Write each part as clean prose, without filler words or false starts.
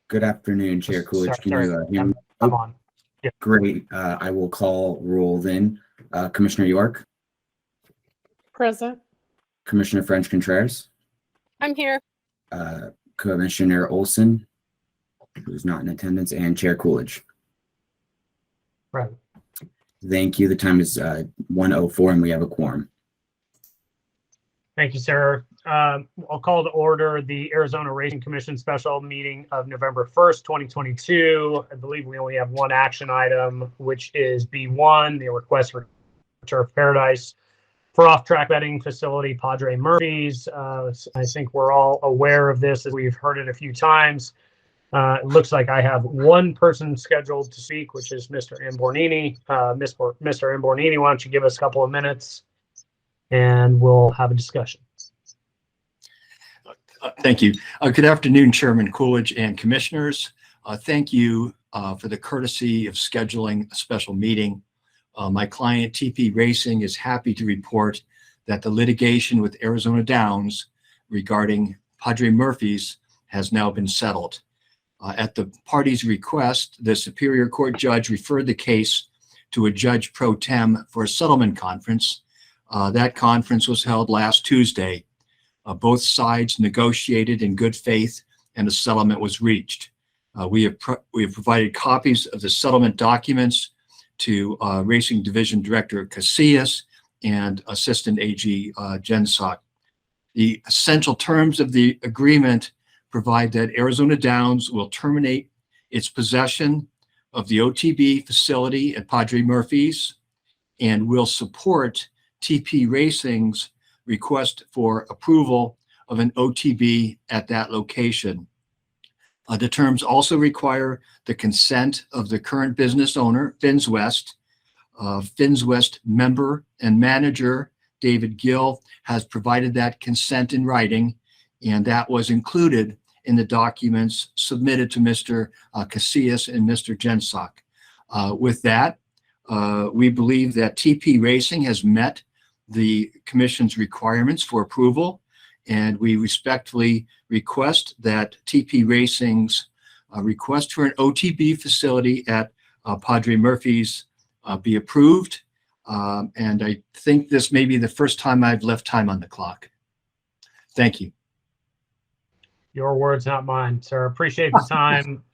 Good afternoon, Chair Coolidge. Can Sorry, you hear me? I'm on. Yeah. Great. I will call roll then. Commissioner York, Present. Commissioner French Contreras, I'm here. Commissioner Olson, who's not in attendance, and Chair Coolidge. Right. Thank you. The time is 1:04 and we have a quorum. Thank you, sir. I'll call to order the Arizona Racing Commission special meeting of November 1st, 2022. I believe we only have one action item, which is B1, the request for Turf Paradise for off-track betting facility, Padre Murphy's. I think we're all aware of this, as we've heard it a few times. It looks like I have one person scheduled to speak, which is Mr. Ambornini. Mr. Ambornini, why don't you give us a couple of minutes and we'll have a discussion. Thank you. Good afternoon, Chairman Coolidge and Commissioners. Thank you for the courtesy of scheduling a special meeting. My client, TP Racing, is happy to report that the litigation with Arizona Downs regarding Padre Murphy's has now been settled. At the party's request, the Superior Court judge referred the case to a judge pro tem for a settlement conference. That conference was held last Tuesday. Both sides negotiated in good faith and a settlement was reached. We have provided copies of the settlement documents to Racing Division Director Casillas and Assistant AG Gensock. The essential terms of the agreement provide that Arizona Downs will terminate its possession of the OTB facility at Padre Murphy's and will support TP Racing's request for approval of an OTB at that location. The terms also require the consent of the current business owner, Fins West. Fins West member and manager, David Gill, has provided that consent in writing, and that was included in the documents submitted to Mr. Casillas and Mr. Gensock. With that, we believe that TP Racing has met the Commission's requirements for approval, and we respectfully request that TP Racing's request for an OTB facility at Padre Murphy's be approved. And I think this may be the first time I've left time on the clock. Thank you. Your words, not mine, sir. Appreciate the time.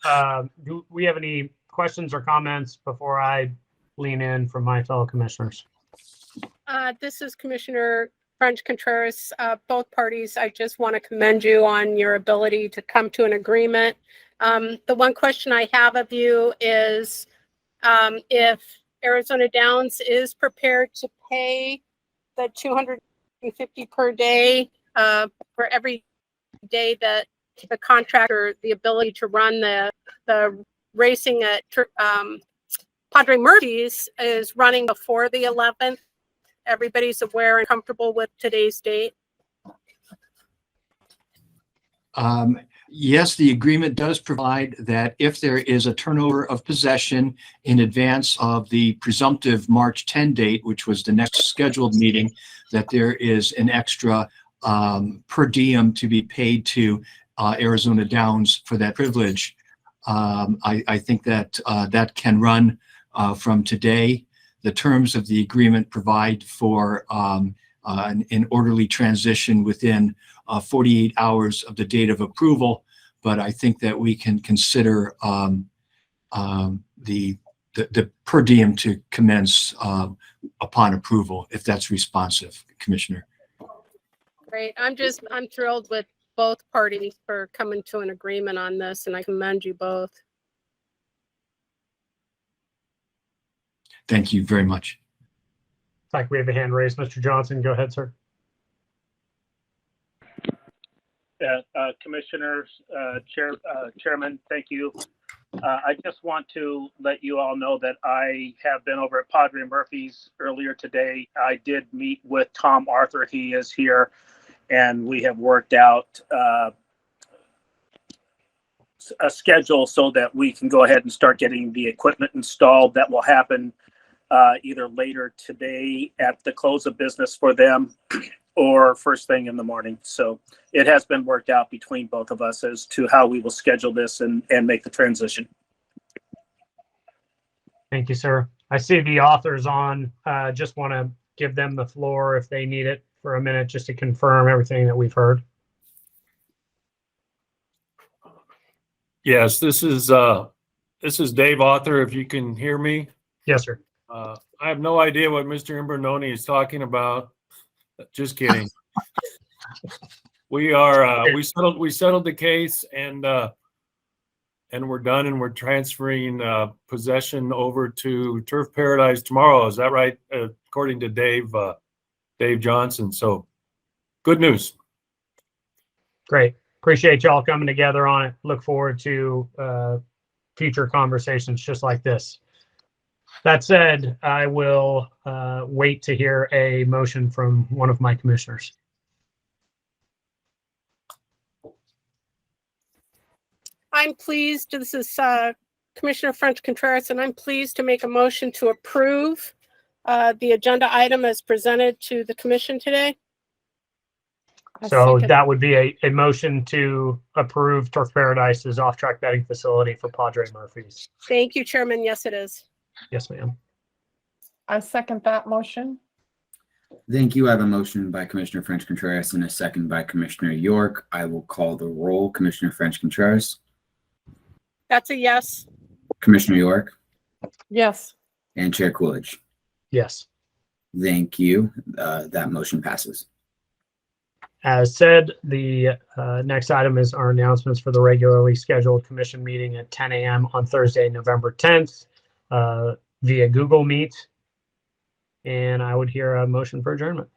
Do we have any questions or comments before I lean in from my fellow commissioners? This is Commissioner French Contreras. Both parties, I just want to commend you on your ability to come to an agreement. The one question I have of you is if Arizona Downs is prepared to pay the $250 per day for every day that the contractor, the ability to run the racing at Padre Murphy's is running before the 11th. Everybody's aware and comfortable with today's date. Yes, the agreement does provide that if there is a turnover of possession in advance of the presumptive March 10 date, which was the next scheduled meeting, that there is an extra per diem to be paid to Arizona Downs for that privilege. I think that that can run from today. The terms of the agreement provide for an orderly transition within 48 hours of the date of approval, but I think that we can consider the per diem to commence upon approval, if that's responsive, Commissioner. Great. I'm thrilled with both parties for coming to an agreement on this, and I commend you both. Thank you very much. It's like we have a hand raised. Mr. Johnson, go ahead, sir. Commissioners, Chairman, thank you. I just want to let you all know that I have been over at Padre Murphy's earlier today. I did meet with Tom Arthur. He is here, and we have worked out a schedule so that we can go ahead and start getting the equipment installed. That will happen either later today at the close of business for them or first thing in the morning. So it has been worked out between both of us as to how we will schedule this and make the transition. Thank you, sir. I see the authors on. Just want to give them the floor if they need it for a minute, just to confirm everything that we've heard. Yes, this is Dave Author, if you can hear me. Yes, sir. I have no idea what Mr. Imbernoni is talking about. Just kidding. We settled the case and we're done, and we're transferring possession over to Turf Paradise tomorrow. Is that right? According to Dave Johnson. So good news. Great. Appreciate y'all coming together on it. Look forward to future conversations just like this. That said, I will wait to hear a motion from one of my commissioners. I'm pleased, this is Commissioner French Contreras, and I'm pleased to make a motion to approve the agenda item as presented to the commission today. So that would be a motion to approve Turf Paradise's off-track betting facility for Padre Murphy's. Thank you, Chairman. Yes, it is. Yes, ma'am. I second that motion. Thank you. I have a motion by Commissioner French Contreras and a second by Commissioner York. I will call the roll. Commissioner French Contreras, That's a yes. Commissioner York, Yes. and Chair Coolidge. Yes. Thank you. That motion passes. As said, the next item is our announcements for the regularly scheduled commission meeting at 10 a.m. on Thursday, November 10th, via Google Meet. And I would hear a motion for adjournment.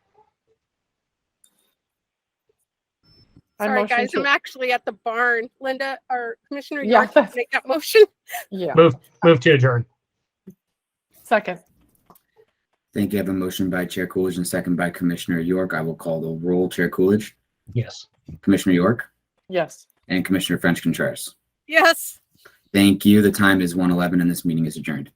Sorry, guys, I'm actually at the barn. Linda or Commissioner Yeah. York, can make that motion. Yeah. Move to adjourn. Second. Thank you. I have a motion by Chair Coolidge and a second by Commissioner York. I will call the roll. Chair Coolidge, Yes. Commissioner York, Yes. and Commissioner French Contreras. Yes. Thank you. The time is 1:11 and this meeting is adjourned.